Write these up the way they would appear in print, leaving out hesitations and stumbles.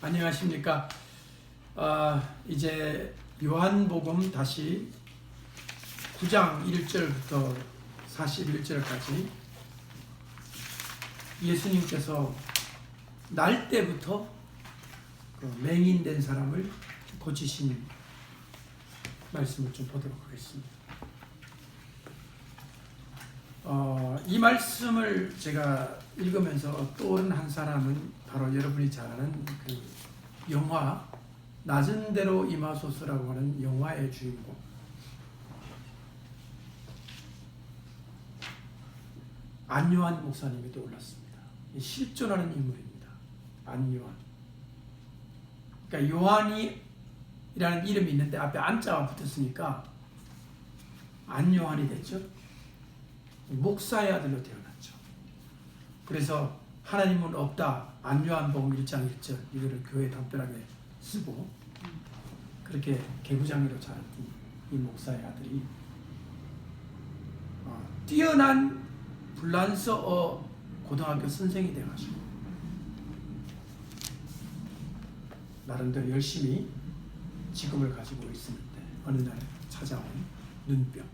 안녕하십니까. 이제 요한복음 다시 9장 1절부터 41절까지 예수님께서 날 때부터 그 맹인된 사람을 고치신 말씀을 좀 보도록 하겠습니다. 이 말씀을 제가 읽으면서 떠오른 한 사람은 바로 여러분이 잘 아는 그 영화 낮은 대로 임하소서라고 하는 영화의 주인공 안요한 목사님이 떠올랐습니다. 실존하는 인물입니다. 안요한. 그러니까 요한이라는 이름이 있는데 앞에 안자가 붙었으니까 안요한이 됐죠. 목사의 아들로 태어났죠. 그래서 하나님은 없다. 안요한복음 1장 1절 이거를 교회에 답변하게 쓰고 그렇게 개구장이로 자란 이 목사의 아들이 뛰어난 불란서어 고등학교 선생이 돼가지고 나름대로 열심히 직업을 가지고 있었는데 어느 날 찾아온 눈병.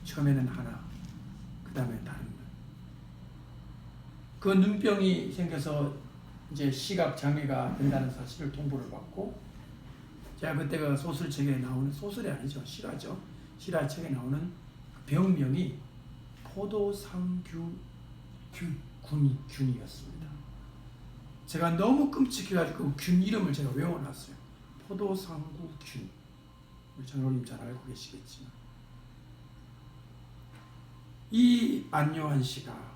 처음에는 하나, 그 다음에 다른 거. 그 눈병이 생겨서 이제 시각 장애가 된다는 사실을 통보를 받고, 제가 그때 그 소설책에 나오는, 소설이 아니죠, 실화죠. 실화책에 나오는 그 병명이 포도상균이었습니다. 제가 너무 끔찍해가지고 그 균 이름을 제가 외워놨어요. 포도상구균. 우리 장로님 잘 알고 계시겠지만. 이 안요한 씨가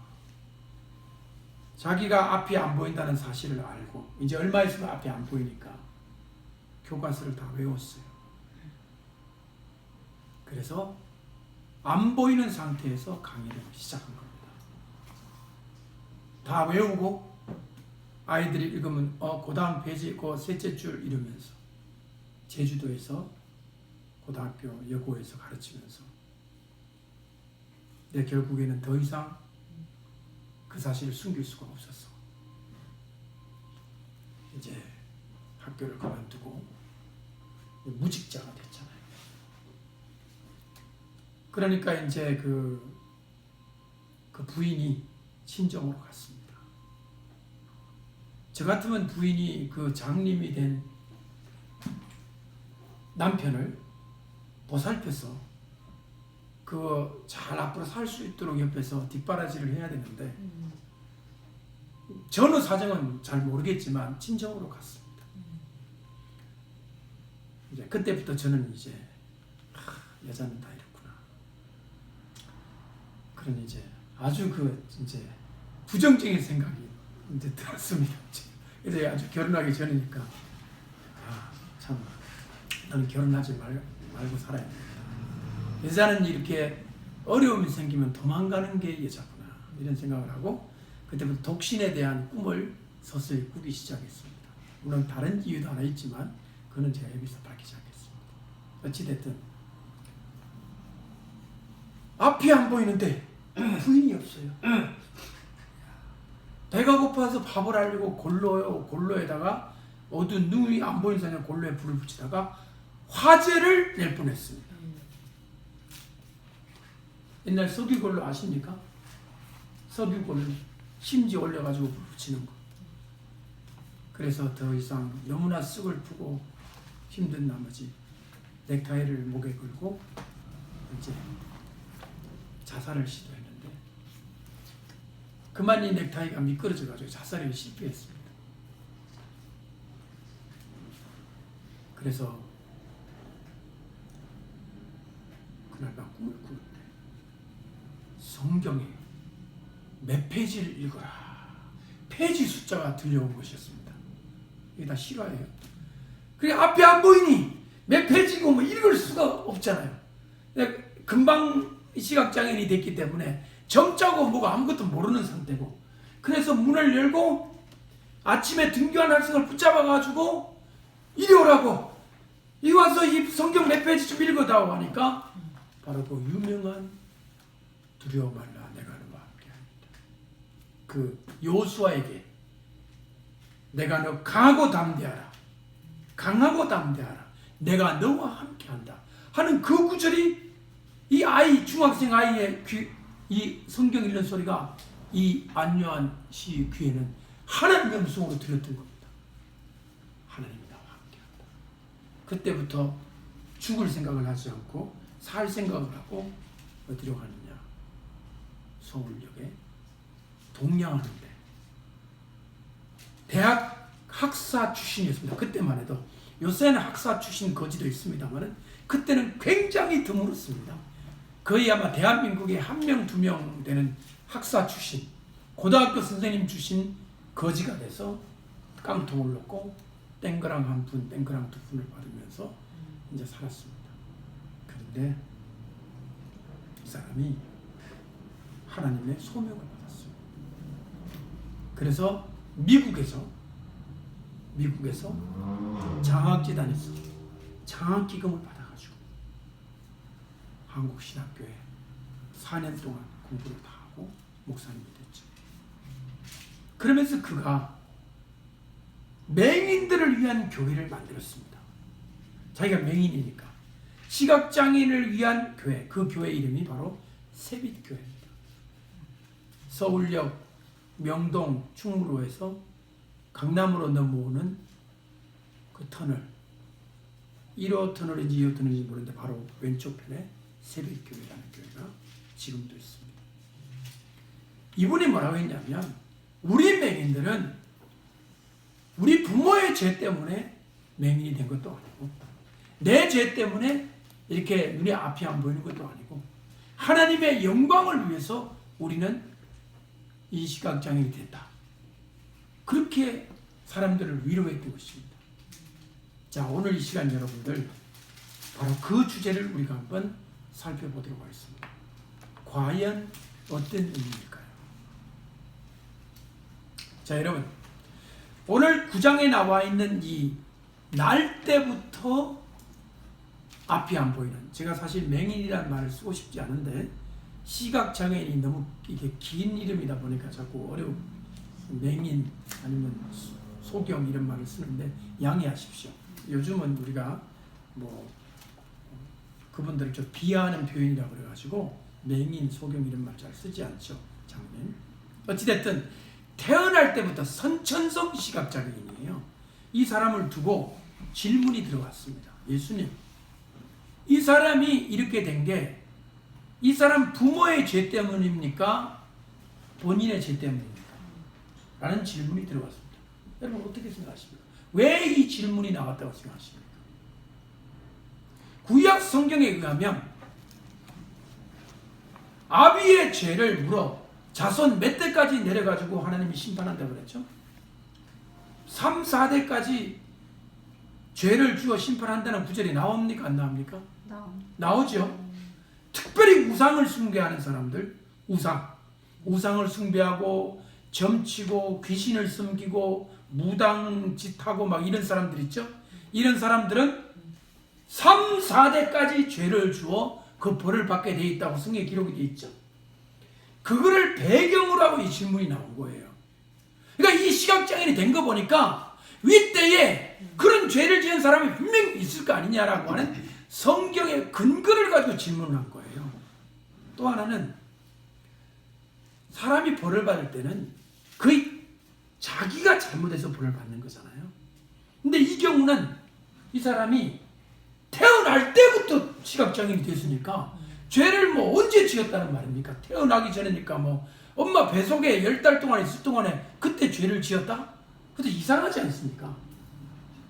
자기가 앞이 안 보인다는 사실을 알고 이제 얼마 있으면 앞이 안 보이니까 교과서를 다 외웠어요. 그래서 안 보이는 상태에서 강의를 시작한 겁니다. 다 외우고 아이들이 읽으면 그 다음 페이지 그 셋째 줄 이러면서 제주도에서 고등학교 여고에서 가르치면서 결국에는 더 이상 그 사실을 숨길 수가 없었어. 이제 학교를 그만두고 무직자가 됐잖아요. 그러니까 이제 그 부인이 친정으로 갔습니다. 저 같으면 부인이 그 장님이 된 남편을 보살펴서 잘 앞으로 살 수 있도록 옆에서 뒷바라지를 해야 되는데 전후 사정은 잘 모르겠지만 친정으로 갔습니다. 이제 그때부터 저는 이제 여자는 다 이렇구나. 그런 이제 아주 이제 부정적인 생각이 이제 들었습니다. 이제 아주 결혼하기 전이니까 참 나는 결혼하지 말고 살아야 돼. 여자는 이렇게 어려움이 생기면 도망가는 게 여자구나 이런 생각을 하고 그때부터 독신에 대한 꿈을 서서히 꾸기 시작했습니다. 물론 다른 이유도 하나 있지만 그건 제가 여기서 밝히지 않겠습니다. 어찌됐든 앞이 안 보이는데 부인이 없어요. 배가 고파서 밥을 하려고 골로에다가 어두운 눈이 안 보이는 사람이 골로에 불을 붙이다가 화재를 낼 뻔했습니다. 옛날 석유골로 아십니까? 석유골 심지 올려가지고 불 붙이는 거. 그래서 더 이상 너무나 쑥을 푸고 힘든 나머지 넥타이를 목에 걸고 이제 자살을 시도했는데 그만 이 넥타이가 미끄러져가지고 자살에 실패했습니다. 그래서 그날 밤 꿈을 꾸는데 성경에 몇 페이지를 읽어라. 페이지 숫자가 들려온 것이었습니다. 이게 다 실화예요. 그게 앞이 안 보이니 몇 페이지고 뭐 읽을 수가 없잖아요. 금방 시각장애인이 됐기 때문에 점자고 뭐가 아무것도 모르는 상태고 그래서 문을 열고 아침에 등교한 학생을 붙잡아가지고 이리 오라고 이리 와서 이 성경 몇 페이지 좀 읽어다오 하니까 바로 그 유명한 두려워 말라 내가 너와 함께하리라. 그 요수아에게 내가 너 강하고 담대하라. 강하고 담대하라. 내가 너와 함께한다. 하는 그 구절이 이 아이, 중학생 아이의 이 성경 읽는 소리가 이 안요한 씨 귀에는 하나님의 음성으로 들렸던 겁니다. 하나님이 나와 함께한다. 그때부터 죽을 생각을 하지 않고 살 생각을 하고 어디로 가느냐? 서울역에 동양하는데 대학 학사 출신이었습니다. 그때만 해도 요새는 학사 출신 거지도 있습니다만 그때는 굉장히 드물었습니다. 거의 아마 대한민국에 1명, 2명 되는 학사 출신, 고등학교 선생님 출신 거지가 돼서 깡통을 넣고 땡그랑 한 푼, 땡그랑 두 푼을 받으면서 이제 살았습니다. 그런데 이 사람이 하나님의 소명을 받았어요. 그래서 미국에서 장학재단에서 장학기금을 받아가지고 한국신학교에 4년 동안 공부를 다 하고 목사님이 됐죠. 그러면서 그가 맹인들을 위한 교회를 만들었습니다. 자기가 맹인이니까 시각장애인을 위한 교회, 그 교회 이름이 바로 세빛교회입니다. 서울역 명동 충무로에서 강남으로 넘어오는 그 터널, 1호 터널인지 2호 터널인지 모르는데 바로 왼쪽 편에 세빛교회라는 교회가 지금도 있습니다. 이분이 뭐라고 했냐면 우리 맹인들은 우리 부모의 죄 때문에 맹인이 된 것도 아니고 내 죄 때문에 이렇게 눈에 앞이 안 보이는 것도 아니고 하나님의 영광을 위해서 우리는 이 시각장애인이 됐다. 그렇게 사람들을 위로했던 것입니다. 자, 오늘 이 시간 여러분들 바로 그 주제를 우리가 한번 살펴보도록 하겠습니다. 과연 어떤 의미일까요? 자, 여러분 오늘 9장에 나와 있는 이 날 때부터 앞이 안 보이는, 제가 사실 맹인이라는 말을 쓰고 싶지 않은데 시각장애인이 너무 이게 긴 이름이다 보니까 자꾸 어려워. 맹인 아니면 소경 이런 말을 쓰는데 양해하십시오. 요즘은 우리가 뭐 그분들을 좀 비하하는 표현이라고 그래가지고 맹인, 소경 이런 말 잘 쓰지 않죠. 장면. 어찌됐든 태어날 때부터 선천성 시각장애인이에요. 이 사람을 두고 질문이 들어왔습니다. 예수님, 이 사람이 이렇게 된 게 이 사람 부모의 죄 때문입니까? 본인의 죄 때문입니까? 라는 질문이 들어왔습니다. 여러분 어떻게 생각하십니까? 왜 이 질문이 나왔다고 생각하십니까? 구약 성경에 의하면 아비의 죄를 물어 자손 몇 대까지 내려가지고 하나님이 심판한다고 그랬죠? 3, 4대까지 죄를 주어 심판한다는 구절이 나옵니까? 안 나옵니까? 나오죠. 특별히 우상을 숭배하는 사람들, 우상을 숭배하고 점치고 귀신을 섬기고 무당짓하고 막 이런 사람들 있죠. 이런 사람들은 3, 4대까지 죄를 주어 그 벌을 받게 돼 있다고 성경에 기록이 돼 있죠. 그거를 배경으로 하고 이 질문이 나온 거예요. 그러니까 이 시각장애인이 된 거 보니까 윗대에 그런 죄를 지은 사람이 분명히 있을 거 아니냐라고 하는 성경의 근거를 가지고 질문을 한 거예요. 또 하나는 사람이 벌을 받을 때는 거의 자기가 잘못해서 벌을 받는 거잖아요. 근데 이 경우는 이 사람이 태어날 때부터 시각장애인이 됐으니까 죄를 뭐 언제 지었다는 말입니까? 태어나기 전이니까 뭐 엄마 뱃속에 10달 동안 있을 동안에 그때 죄를 지었다? 그것도 이상하지 않습니까?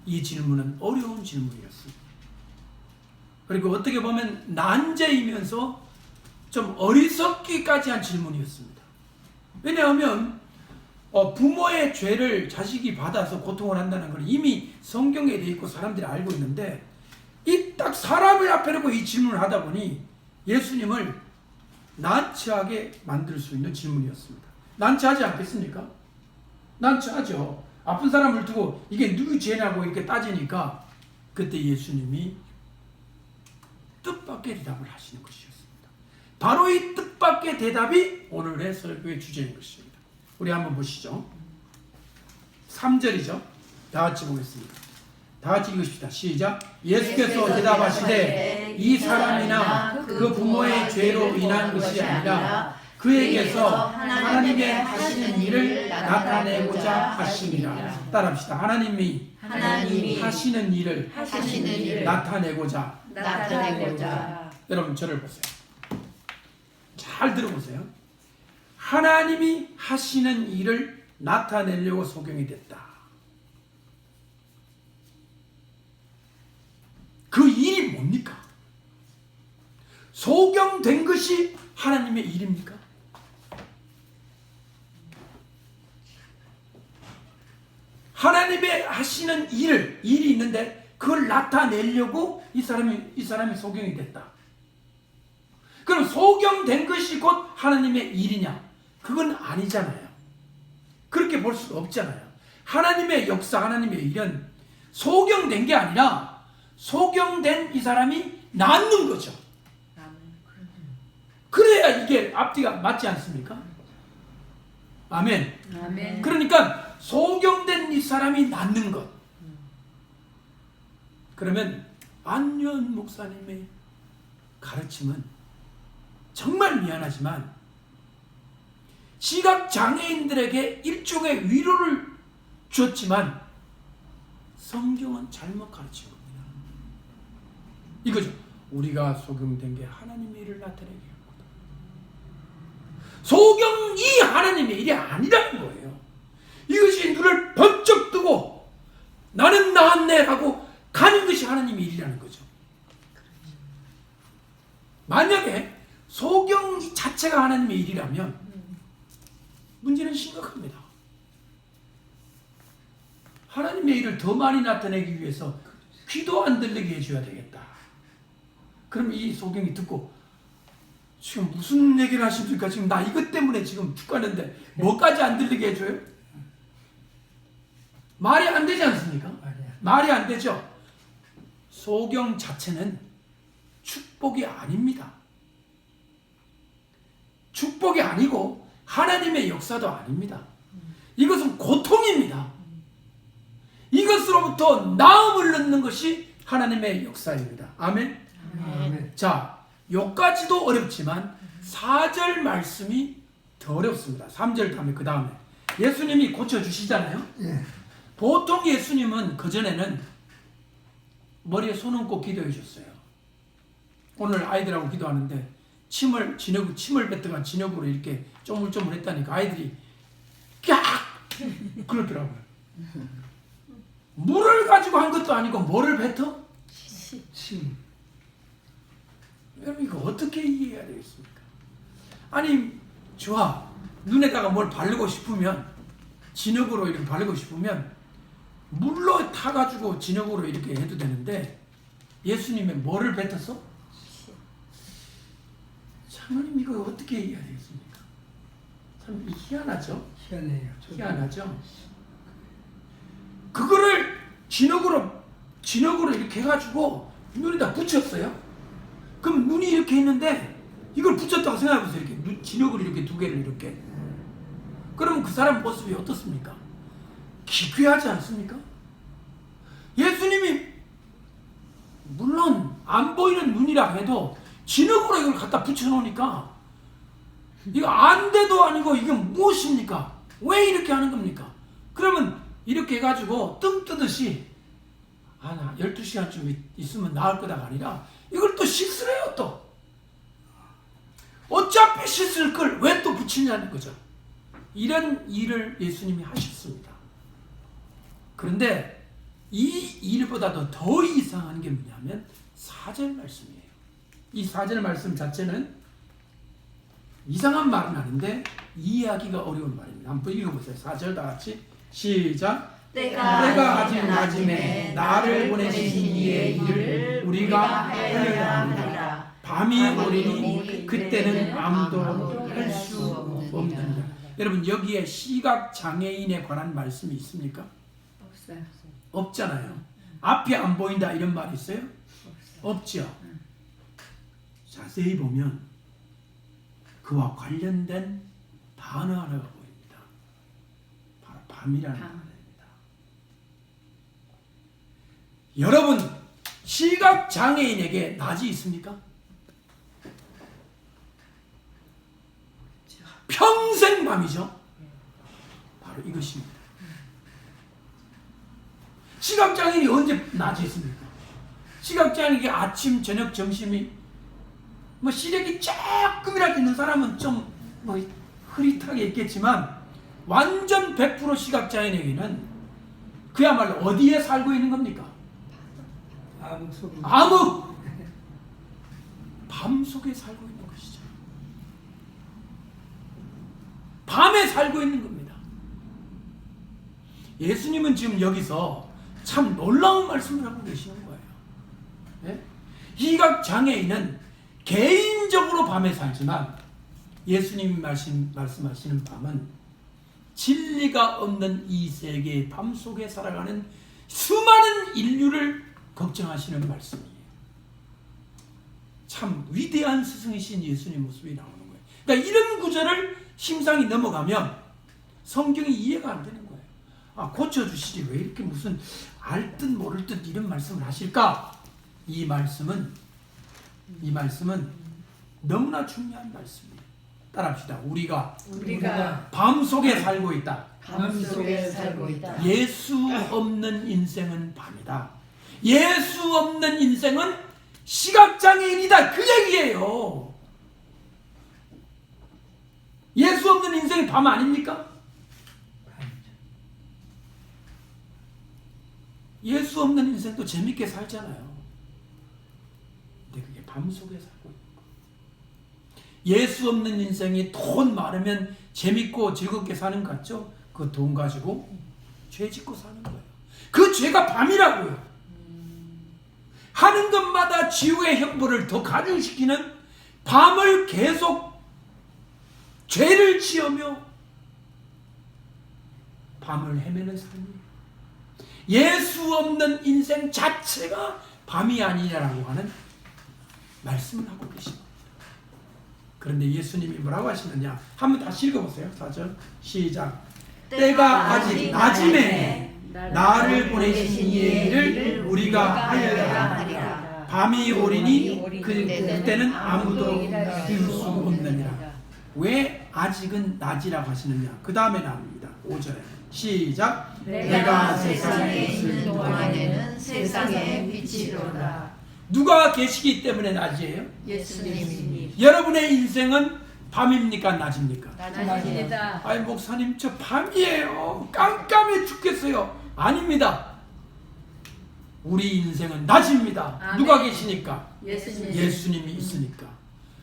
이 질문은 어려운 질문이었습니다. 그리고 어떻게 보면 난제이면서 좀 어리석기까지 한 질문이었습니다. 왜냐하면 부모의 죄를 자식이 받아서 고통을 한다는 걸 이미 성경에 되어 있고 사람들이 알고 있는데 이 딱 사람을 앞에 놓고 이 질문을 하다 보니 예수님을 난처하게 만들 수 있는 질문이었습니다. 난처하지 않겠습니까? 난처하죠. 아픈 사람을 두고 이게 누구 죄냐고 이렇게 따지니까 그때 예수님이 뜻밖의 대답을 하시는 것이었습니다. 바로 이 뜻밖의 대답이 오늘의 설교의 주제인 것입니다. 우리 한번 보시죠. 3절이죠. 다 같이 보겠습니다. 다 같이 읽으십시다. 시작. 예수께서 대답하시되 이 사람이나 그 부모의 죄로 인한 것이 아니라 그에게서 하나님의 하시는 일을 나타내고자 하심이라. 따라합시다. 하나님이 하시는 일을 나타내고자. 여러분 저를 보세요. 잘 들어보세요. 하나님이 하시는 일을 나타내려고 소경이 됐다. 그 일이 뭡니까? 소경된 것이 하나님의 일입니까? 하나님의 하시는 일이 있는데 그걸 나타내려고 이 사람이 소경이 됐다. 그럼 소경된 것이 곧 하나님의 일이냐? 그건 아니잖아요. 그렇게 볼 수가 없잖아요. 하나님의 역사, 하나님의 일은 소경된 게 아니라 소경된 이 사람이 낳는 거죠. 그래야 이게 앞뒤가 맞지 않습니까? 아멘. 그러니까 소경된 이 사람이 낳는 것. 그러면 안유한 목사님의 가르침은 정말 미안하지만 시각장애인들에게 일종의 위로를 주었지만 성경은 잘못 가르친 겁니다. 이거죠. 우리가 소경된 게 하나님의 일을 나타내게 했거든. 소경이 하나님의 일이 아니라는 거예요. 이것이 눈을 번쩍 뜨고 나는 나았네 하고 가는 것이 하나님의 일이라는 거죠. 만약에 소경 자체가 하나님의 일이라면 문제는 심각합니다. 하나님의 일을 더 많이 나타내기 위해서 귀도 안 들리게 해줘야 되겠다. 그럼 이 소경이 듣고 지금 무슨 얘기를 하십니까? 지금 나 이것 때문에 지금 죽겠는데 뭐까지 안 들리게 해줘요? 말이 안 되지 않습니까? 말이 안 되죠. 소경 자체는 축복이 아닙니다. 축복이 아니고 하나님의 역사도 아닙니다. 이것은 고통입니다. 이것으로부터 나음을 넣는 것이 하나님의 역사입니다. 아멘? 자, 여기까지도 어렵지만 4절 말씀이 더 어렵습니다. 3절 다음에 그 다음에 예수님이 고쳐주시잖아요. 보통 예수님은 그전에는 머리에 손 얹고 기도해 주셨어요. 오늘 아이들하고 기도하는데 침을 뱉다가 진흙으로 이렇게 쪼물쪼물 했다니까 아이들이 깍! 그러더라고요. 물을 가지고 한 것도 아니고 뭐를 뱉어? 침. 여러분 이거 어떻게 이해해야 되겠습니까? 아니 좋아. 눈에다가 뭘 바르고 싶으면 진흙으로 이렇게 바르고 싶으면 물로 타가지고 진흙으로 이렇게 해도 되는데 예수님의 뭐를 뱉었어? 하나님 이거 어떻게 이해해야 되겠습니까? 참 희한하죠? 희한하죠? 그거를 진흙으로 이렇게 해가지고 눈에다 붙였어요. 그럼 눈이 이렇게 있는데 이걸 붙였다고 생각해보세요. 이렇게 진흙을 이렇게 두 개를 이렇게. 그러면 그 사람 모습이 어떻습니까? 기괴하지 않습니까? 예수님이 물론 안 보이는 눈이라 해도 진흙으로 이걸 갖다 붙여놓으니까 이거 안돼도 아니고 이게 무엇입니까? 왜 이렇게 하는 겁니까? 그러면 이렇게 해가지고 뜸 뜨듯이 나 12시간쯤 있으면 나을 거다가 아니라 이걸 또 씻으래요. 또 어차피 씻을 걸 왜 또 붙이냐는 거죠. 이런 일을 예수님이 하셨습니다. 그런데 이 일보다도 더 이상한 게 뭐냐면 4절 말씀이에요. 이 4절 말씀 자체는 이상한 말은 아닌데 이해하기가 어려운 말입니다. 한번 읽어보세요. 4절 다 같이 시작. 때가 아직 낮음에 나를 보내신 이의 일을 우리가 하여야 합니다. 밤이 오리니 그때는 아무도 할 수 없느니라. 여러분 여기에 시각장애인에 관한 말씀이 있습니까? 없어요. 없잖아요. 앞이 안 보인다 이런 말이 있어요? 없죠. 자세히 보면 그와 관련된 단어 하나가 보입니다. 바로 밤이라는 단어입니다. 여러분, 시각장애인에게 낮이 있습니까? 평생 밤이죠. 바로 이것입니다. 시각장애인이 언제 낮이 있습니까? 시각장애인에게 아침, 저녁, 점심이 뭐 시력이 조금이라도 있는 사람은 좀 뭐 흐릿하게 있겠지만 완전 100% 시각장애인에게는 그야말로 어디에 살고 있는 겁니까? 암흑! 밤 속에 살고 있는 것이죠. 밤에 살고 있는 겁니다. 예수님은 지금 여기서 참 놀라운 말씀을 하고 계시는 거예요. 네? 시각장애인은 개인적으로 밤에 살지만 예수님이 말씀하시는 밤은 진리가 없는 이 세계의 밤 속에 살아가는 수많은 인류를 걱정하시는 말씀이에요. 참 위대한 스승이신 예수님 모습이 나오는 거예요. 그러니까 이런 구절을 심상이 넘어가면 성경이 이해가 안 되는 거예요. 아, 고쳐주시지 왜 이렇게 무슨 알 듯 모를 듯 이런 말씀을 하실까? 이 말씀은 너무나 중요한 말씀이에요. 따라합시다. 우리가 밤 속에 살고 있다. 밤속에 살고 있다. 예수 없는 인생은 밤이다. 예수 없는 인생은 시각장애인이다. 그 얘기예요. 예수 없는 인생이 밤 아닙니까? 예수 없는 인생도 재밌게 살잖아요. 근데 그게 밤 속에 살고 있는 거예요. 예수 없는 인생이 돈 많으면 재밌고 즐겁게 사는 것 같죠? 그 돈 가지고 죄 짓고 사는 거예요. 그 죄가 밤이라고요. 하는 것마다 지옥의 형벌을 더 가중시키는 밤을 계속 죄를 지으며 밤을 헤매는 삶이에요. 예수 없는 인생 자체가 밤이 아니라고 하는 말씀을 하고 계십니다. 그런데 예수님이 뭐라고 하시느냐? 한번 다시 읽어보세요. 4절 시작. 때가 아직 낮음에 나를 보내신 이의 일을 우리가 하여야 하리라. 밤이 오리니 그때는 아무도 이룰 수 없느니라. 왜 아직은 낮이라고 하시느냐? 그 다음에 나옵니다. 5절에 시작. 내가 세상에 있는 동안에는 세상의 빛이로다. 누가 계시기 때문에 낮이에요? 예수님이. 여러분의 인생은 밤입니까? 낮입니까? 낮입니다. 아이 목사님 저 밤이에요. 깜깜해 죽겠어요. 아닙니다. 우리 인생은 낮입니다. 아멘. 누가 계시니까? 예수님이 있으니까.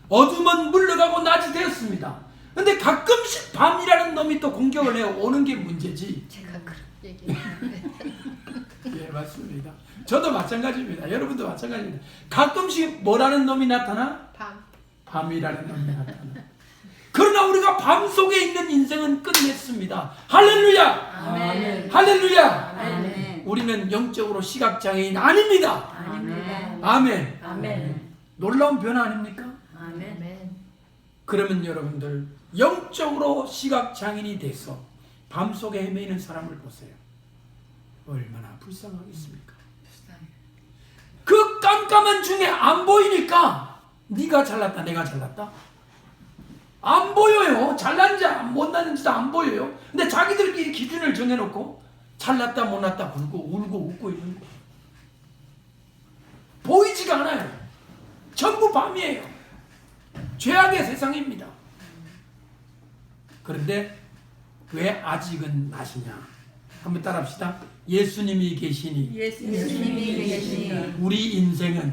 어둠은 물러가고 낮이 되었습니다. 근데 가끔씩 밤이라는 놈이 또 공격을 해요. 오는 게 문제지. 제가 그런 얘기했는데. 예, 맞습니다. 저도 마찬가지입니다. 여러분도 마찬가지입니다. 가끔씩 뭐라는 놈이 나타나? 밤이라는 놈이 나타나. 그러나 우리가 밤 속에 있는 인생은 끝냈습니다. 할렐루야! 아멘. 할렐루야! 아멘. 우리는 영적으로 시각장애인 아닙니다. 아멘. 아멘. 아멘. 놀라운 변화 아닙니까? 아멘. 그러면 여러분들 영적으로 시각장애인이 돼서 밤 속에 헤매이는 사람을 보세요. 얼마나 불쌍하겠습니까? 그 깜깜한 중에 안 보이니까 네가 잘났다 내가 잘났다 안 보여요. 잘난지 못났는지도 안 보여요. 근데 자기들끼리 기준을 정해놓고 잘났다 못났다 굴고 울고 웃고 있는 거 보이지가 않아요. 전부 밤이에요. 죄악의 세상입니다. 그런데 왜 아직은 낮이냐? 한번 따라합시다. 예수님이 계시니 예수님이 계시니 우리 인생은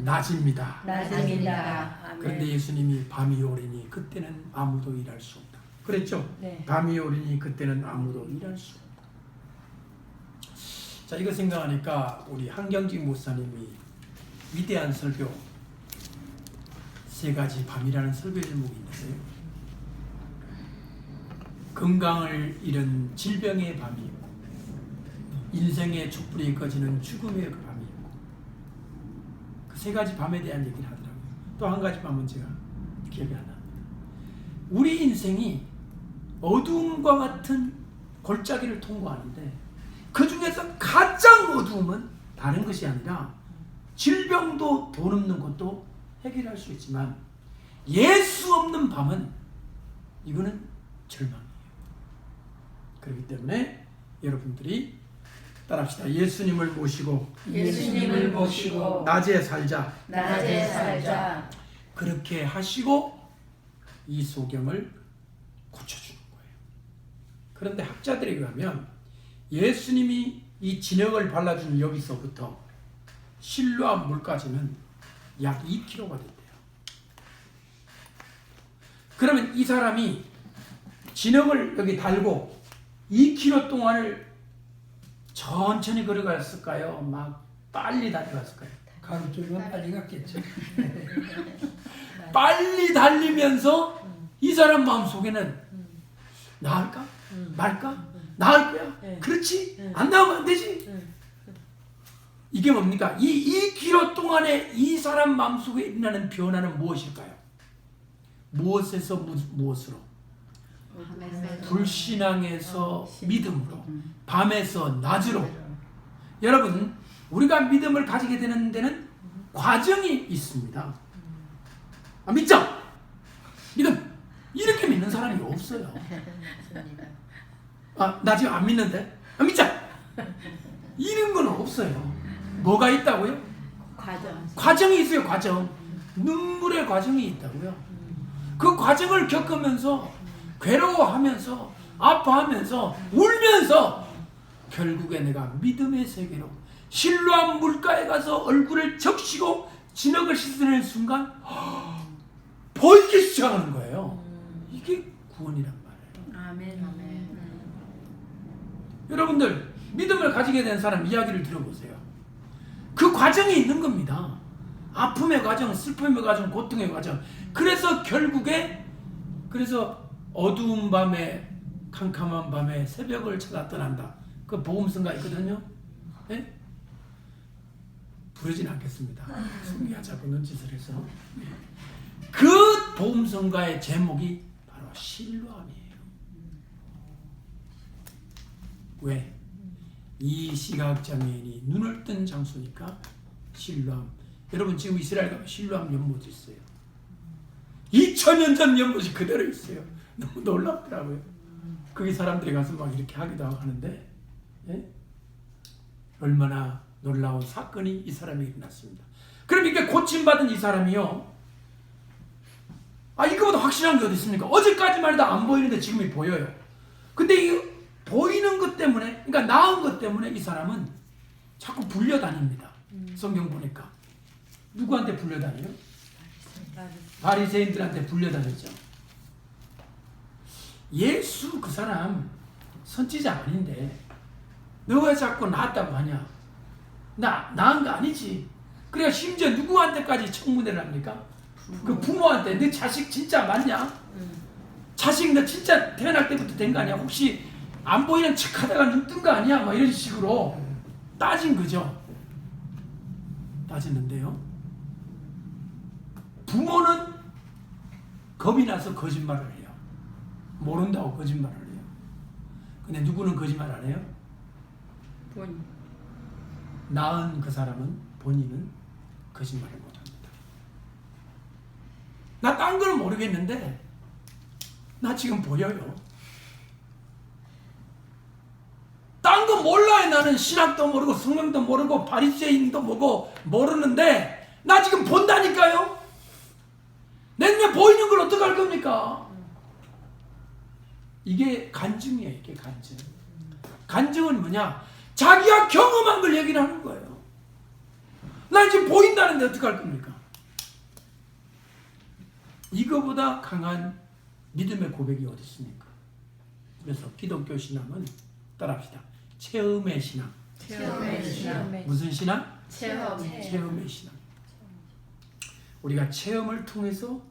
낮입니다. 낮입니다. 그런데 예수님이 밤이 오리니 그때는 아무도 일할 수 없다. 그랬죠? 네. 밤이 오리니 그때는 아무도 일할 수 없다. 자, 이거 생각하니까 우리 한경직 목사님이 위대한 설교 3가지 밤이라는 설교 제목이 있는데요. 건강을 잃은 질병의 밤이 있고 인생의 촛불이 꺼지는 죽음의 그 밤이 있고 그 3가지 밤에 대한 얘기를 하더라고요. 또 한 가지 밤은 제가 기억이 안 납니다. 우리 인생이 어두움과 같은 골짜기를 통과하는데 그 중에서 가장 가장 어두움은 다른 것이 아니라 질병도 돈 없는 것도 해결할 수 있지만 예수 없는 밤은 이거는 절망이에요. 그렇기 때문에 여러분들이 따라합시다. 예수님을 모시고 예수님을 모시고 낮에 살자. 낮에 살자. 그렇게 하시고 이 소경을 고쳐주는 거예요. 그런데 학자들에 의하면 예수님이 이 진흙을 발라준 여기서부터 실로암 물까지는 약 2km가 된대요. 그러면 이 사람이 진흙을 여기 달고 2km 동안을 천천히 걸어갔을까요? 막 빨리 달려갔을까요? 가로 쪽이면 빨리 갔겠죠. 빨리 달리면서 이 사람 마음속에는 나을까? 말까? 나을 거야? 그렇지? 안 나오면 안 되지? 이게 뭡니까? 이 2km 동안에 이 사람 마음속에 일어나는 변화는 무엇일까요? 무엇에서 무엇으로? 불신앙에서 믿음으로, 밤에서 낮으로. 여러분, 우리가 믿음을 가지게 되는 데는 과정이 있습니다. 아, 믿죠? 믿음. 이렇게 믿는 사람이 없어요. 아, 나 지금 안 믿는데? 아, 믿자. 이런 건 없어요. 뭐가 있다고요? 과정이 있어요. 과정. 눈물의 과정이 있다고요. 그 과정을 겪으면서 괴로워하면서 아파하면서 울면서 결국에 내가 믿음의 세계로 실로암 물가에 가서 얼굴을 적시고 진흙을 씻어내는 순간 보이기 시작하는 거예요. 이게 구원이란 말이에요. 아멘. 여러분들 믿음을 가지게 된 사람 이야기를 들어보세요. 그 과정이 있는 겁니다. 아픔의 과정, 슬픔의 과정, 고통의 과정. 그래서 결국에 어두운 밤에 캄캄한 밤에 새벽을 찾아 떠난다. 그 복음성가 있거든요. 네? 부르진 않겠습니다. 승리하자고 눈짓을 해서. 그 복음성가의 제목이 바로 실로암이에요. 왜? 이 시각장애인이 눈을 뜬 장소니까 실로암. 여러분 지금 이스라엘 가면 실로암 연못이 있어요. 2000년 전 연못이 그대로 있어요. 너무 놀랍더라고요. 거기 사람들이 가서 막 이렇게 하기도 하는데 예? 얼마나 놀라운 사건이 이 사람이 일어났습니다. 그럼 이게 고침받은 이 사람이요. 아, 이거보다 확실한 게 어디 있습니까? 어제까지만 해도 안 보이는데 지금이 보여요. 근데 이 보이는 것 때문에, 그러니까 나은 것 때문에 이 사람은 자꾸 불려다닙니다. 성경 보니까. 누구한테 불려다녀요? 바리새인들한테 불려다녔죠. 예수 그 사람 선지자 아닌데 너 왜 자꾸 나았다고 하냐? 나은 거 아니지. 그래야 심지어 누구한테까지 청문회를 합니까? 그 부모한테 너 자식 진짜 맞냐? 자식 너 진짜 태어날 때부터 된 거 아니야? 혹시 안 보이는 척 하다가 눈 뜬 거 아니야? 막 이런 식으로 따진 거죠. 따지는데요. 부모는 겁이 나서 거짓말을 해요. 모른다고 거짓말을 해요. 근데 누구는 거짓말 안 해요? 본. 낳은 그 사람은 본인은 거짓말을 못합니다. 나 딴 거는 모르겠는데 나 지금 보여요. 딴 거 몰라요. 나는 신학도 모르고 성경도 모르고 바리새인도 모르는데 나 지금 본다니까요. 내 눈에 보이는 걸 어떡할 겁니까? 이게 간증이에요. 이게 간증. 간증은 뭐냐? 자기가 경험한 걸 얘기를 하는 거예요. 난 지금 보인다는데 어떡할 겁니까? 이거보다 강한 믿음의 고백이 어디 있습니까? 그래서 기독교 신앙은 따라합시다. 체험의 신앙. 체험의 신앙. 무슨 신앙? 체험의 신앙. 우리가 체험을 통해서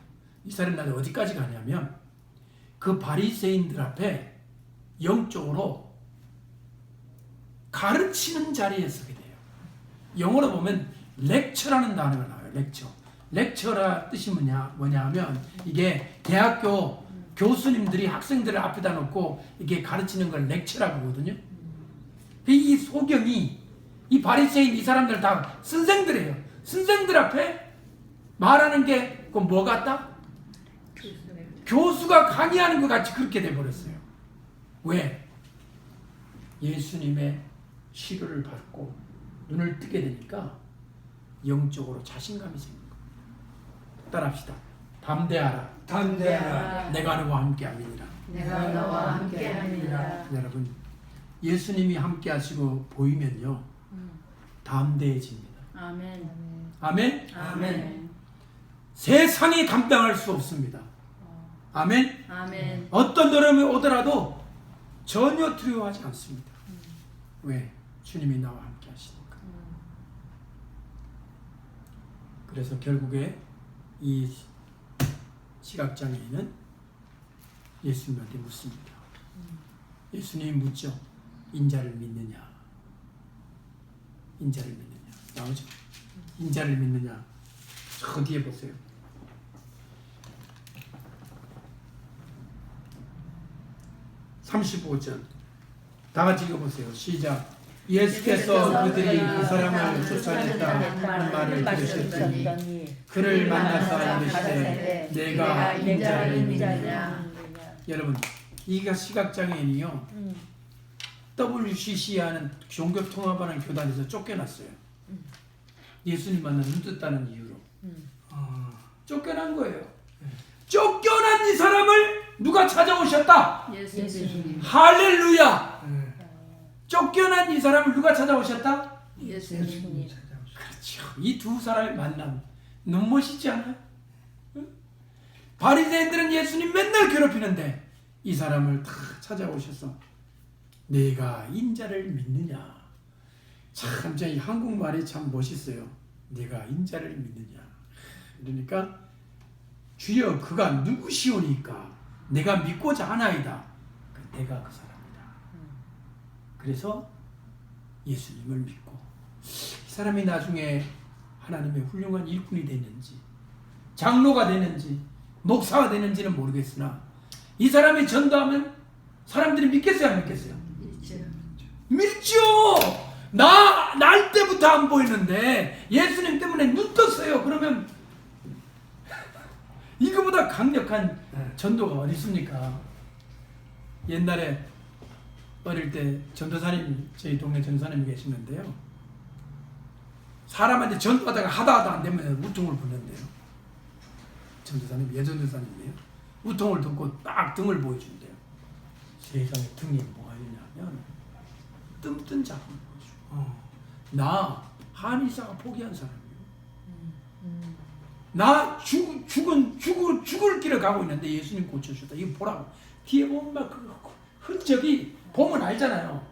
이 사람 나도 어디까지 가냐면 그 바리새인들 앞에 영적으로 가르치는 자리에 서게 돼요. 영어로 보면 렉처라는 단어가 나와요. 렉처라 뜻이 뭐냐 하면 이게 대학교 교수님들이 학생들을 앞에다 놓고 이게 가르치는 걸 렉처라고 하거든요. 이 소경이 이 바리새인 이 사람들 다 선생들이에요. 선생들 앞에 말하는 게 그 뭐 같다? 교수가 강의하는 것 같이 그렇게 돼버렸어요. 왜? 예수님의 시료를 받고 눈을 뜨게 되니까 영적으로 자신감이 생긴 거예요. 따라합시다. 담대하라. 담대하라. 내가 너와 함께함이니라. 내가 너와 함께하니라. 여러분, 예수님이 함께하시고 보이면요 담대해집니다. 아멘. 아멘. 아멘. 세상이 감당할 수 없습니다. 아멘. 아멘. 어떤 어려움이 오더라도 전혀 두려워하지 않습니다. 왜? 주님이 나와 함께 하시니까. 그래서 결국에 이 시각장애인은 예수님한테 묻습니다. 예수님이 묻죠. 인자를 믿느냐? 인자를 믿느냐? 나오죠? 인자를 믿느냐? 저 뒤에 보세요. 35절 다 같이 읽어보세요. 시작. 예수께서 그들이 그 사람을 쫓아냈다는 말을 들으셨더니 그를 만나서 이르시되 내가 인자를 믿느냐. 여러분, 이가 시각장애인이요 WCC하는 종교통합하는 교단에서 쫓겨났어요. 예수님 만나 눈 떴다는 이유로 쫓겨난 거예요. 쫓겨난 이 사람을 누가 찾아오셨다? 예수님. 할렐루야. 쫓겨난 이 사람을 누가 찾아오셨다? 예수님. 그렇죠. 이 두 사람의 만남 너무 멋있지 않아요? 응? 바리새인들은 예수님 맨날 괴롭히는데 이 사람을 다 찾아오셔서 내가 인자를 믿느냐. 참, 이 한국말이 참 멋있어요. 내가 인자를 믿느냐. 그러니까 주여 그가 누구시오니까 내가 믿고자 하나이다. 내가 그 사람이다. 그래서 예수님을 믿고 이 사람이 나중에 하나님의 훌륭한 일꾼이 되는지 장로가 되는지 목사가 되는지는 모르겠으나 이 사람이 전도하면 사람들이 믿겠어요, 안 믿겠어요? 믿죠. 날 때부터 안 보이는데 예수님 때문에 눈 떴어요. 그러면 이거보다 강력한 전도가 어디 있습니까? 옛날에 어릴 때 전도사님, 저희 동네 전도사님이 계시는데요. 사람한테 전도하다가 하다 안 되면 우통을 붙는데요. 전도사님, 예전도사님이에요. 우통을 듣고 딱 등을 보여준대요. 세상에 등이 뭐가 있냐면 뜸뜬 작품을 보여줘. 나 한의사가 포기한 사람이에요. 나 죽을 길을 가고 있는데 예수님 고쳐주셨다. 이거 보라고. 뒤에 보면 막 그 흔적이 보면 알잖아요.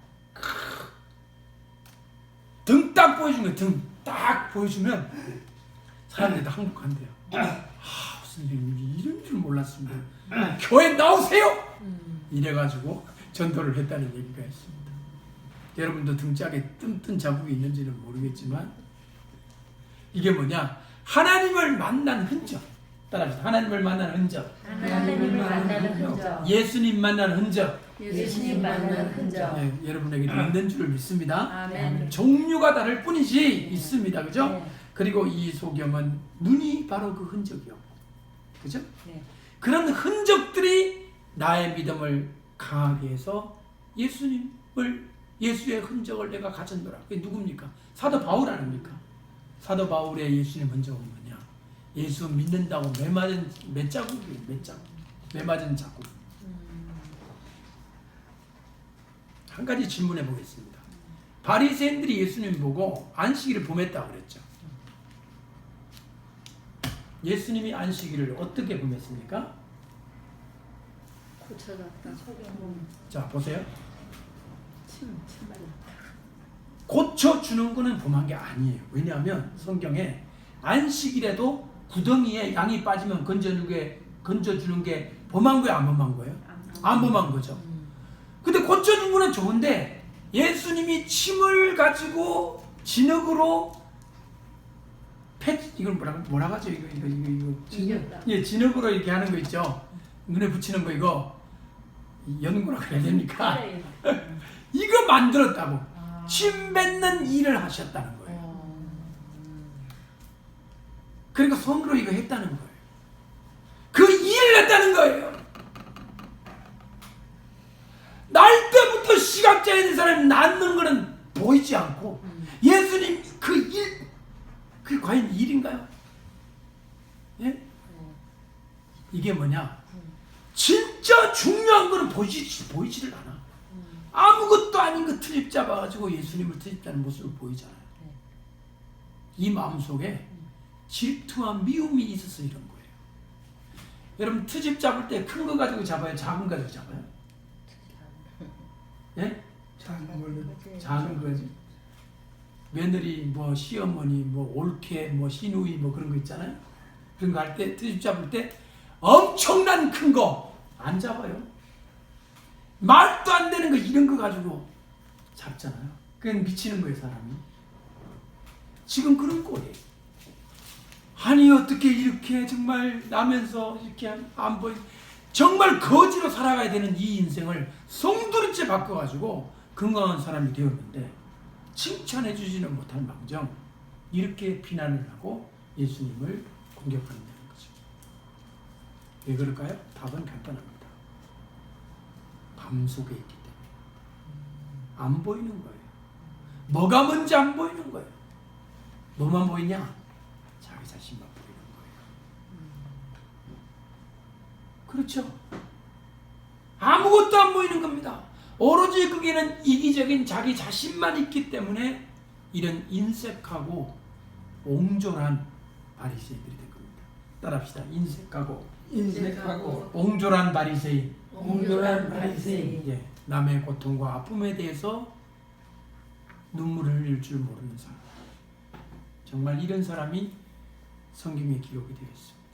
등 딱 보여준 거예요. 등 딱 보여주면 사람들이 다 항복한대요. 무슨 이런 줄 몰랐습니다. 교회 나오세요! 이래가지고 전도를 했다는 얘기가 있습니다. 여러분도 등짝에 뜸뜬 자국이 있는지는 모르겠지만 이게 뭐냐? 하나님을 만난 흔적. 따라합시다. 하나님을 만나는 흔적. 하나님을 만나는 흔적. 예수님 만나는 흔적. 예수님 만나는 흔적. 네, 여러분에게도 있는 줄을 믿습니다. 아멘. 종류가 다를 뿐이지 있습니다. 그죠? 네. 그리고 이 소경은 눈이 바로 그 흔적이었고, 그죠? 네. 그런 흔적들이 나의 믿음을 강하게 해서 예수의 흔적을 내가 가졌노라. 그게 누굽니까? 사도 바울 아닙니까? 사도 바울의 예수님 흔적은 뭐냐? 예수 믿는다고 매 자국이에요. 매 맞은 자국. 한 가지 질문해 보겠습니다. 바리새인들이 예수님 보고 안식일을 범했다고 그랬죠. 예수님이 안식일을 어떻게 범했습니까? 고쳐졌다. 자, 보세요. 침 발랐다. 고쳐주는 거는 범한 게 아니에요. 왜냐하면 성경에 안식일에도 구덩이에 양이 빠지면 건져주는 게 범한 거예요, 안 범한 거예요? 안 범한 거죠. 근데 고쳐준 거는 좋은데 예수님이 침을 가지고 진흙으로 이걸 뭐라 하죠? 이거 이겼다. 예, 진흙으로 이렇게 하는 거 있죠. 눈에 붙이는 거 이거 연고라 그래야 됩니까? 이거 만들었다고. 침 뱉는 일을 하셨다는 거예요. 그러니까 손으로 이거 했다는 거예요. 그 일을 했다는 거예요. 날 때부터 시각장애 있는 사람이 낫는 거는 보이지 않고 예수님 그 일, 그게 과연 일인가요? 예? 이게 뭐냐? 진짜 중요한 거는 보이지를 않아. 아무것도 아닌 거 트집 잡아가지고 예수님을 트집자는 모습을 보이잖아요. 이 마음속에 질투와 미움이 있어서 이런 거예요. 여러분 트집 잡을 때 큰 거 가지고 잡아요? 작은 거 가지고 잡아요? 예? 작은 걸로. 작은 거지. 며느리, 뭐 시어머니, 뭐 올케, 뭐 시누이, 뭐 그런 거 있잖아요. 그런 거 할 때 트집 잡을 때 엄청난 큰 거 안 잡아요. 말도 안 되는 거 이런 거 가지고 잡잖아요. 그냥 미치는 거예요, 사람이. 지금 그런 꼴이에요. 아니 어떻게 이렇게 정말 나면서 이렇게 안 보이, 정말 거지로 살아가야 되는 이 인생을 송두리째 바꿔가지고 건강한 사람이 되었는데 칭찬해 주지는 못할 망정 이렇게 비난을 하고 예수님을 공격한다는 거죠. 왜 그럴까요? 답은 간단합니다. 밤 속에 있기 때문에 안 보이는 거예요. 뭐가 뭔지 안 보이는 거예요. 뭐만 보이냐? 자기 자신만 보이는 거예요. 그렇죠? 아무것도 안 보이는 겁니다. 오로지 거기에는 이기적인 자기 자신만 있기 때문에 이런 인색하고 옹졸한 바리새인들이 된 겁니다. 따라합시다. 인색하고 옹졸한 바리새인. 옹졸한 바리새인. 예, 남의 고통과 아픔에 대해서 눈물을 흘릴 줄 모르는 사람. 정말 이런 사람이 성경에 기록이 되어 있습니다.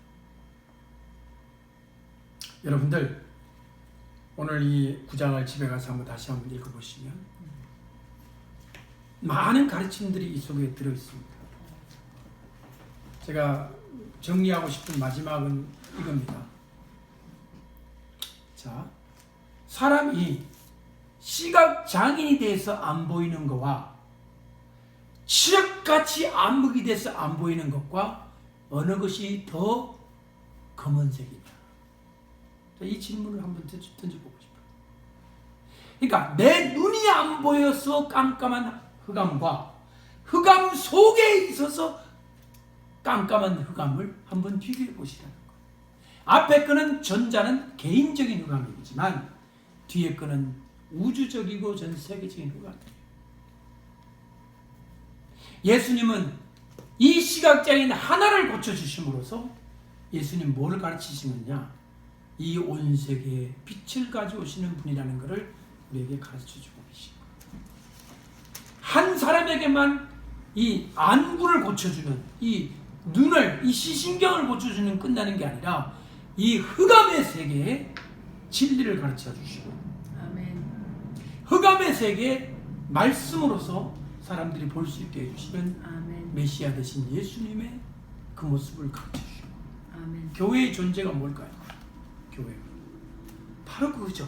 여러분들 오늘 이 9장을 집에 가서 다시 한번 읽어보시면 많은 가르침들이 이 속에 들어있습니다. 제가 정리하고 싶은 마지막은 이겁니다. 자, 사람이 시각장애인이 돼서 안 보이는 것과 칠흑같이 안목이 돼서 안 보이는 것과 어느 것이 더 검은색이냐? 이 질문을 한번 던져보고 싶어요. 그러니까 내 눈이 안 보여서 깜깜한 흑암과 흑암 속에 있어서 깜깜한 흑암을 한번 비교해 보시라는 거예요. 앞에 거는 전자는 개인적인 흑암이지만 뒤에 거는 우주적이고 전 세계적인 흑암이에요. 예수님은 이 시각장애인 하나를 고쳐주심으로써 예수님 뭘 가르치시느냐? 이 온 세계에 빛을 가져오시는 분이라는 것을 우리에게 가르쳐주고 계십니다. 한 사람에게만 이 안구를 고쳐주는, 이 눈을, 이 시신경을 고쳐주는 끝나는 게 아니라 이 흑암의 세계에 진리를 가르쳐 주시고 아멘. 흑암의 세계에 말씀으로서 사람들이 볼 수 있게 해주시는 아멘. 메시아 되신 예수님의 그 모습을 가르쳐 주시고 아멘. 교회의 존재가 뭘까요? 교회 바로 그거죠.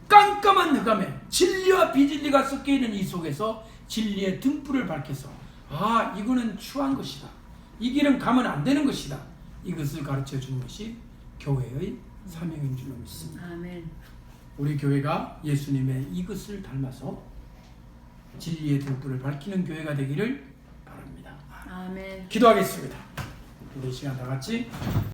깜깜한 흑암에 진리와 비진리가 섞여있는 이 속에서 진리의 등불을 밝혀서 아 이거는 추한 것이다, 이 길은 가면 안 되는 것이다, 이것을 가르쳐 주는 것이 교회의 사명인 줄로 믿습니다. 아멘. 우리 교회가 예수님의 이것을 닮아서 진리의 등불을 밝히는 교회가 되기를 바랍니다. 아멘. 기도하겠습니다. 우리 시간 다 같이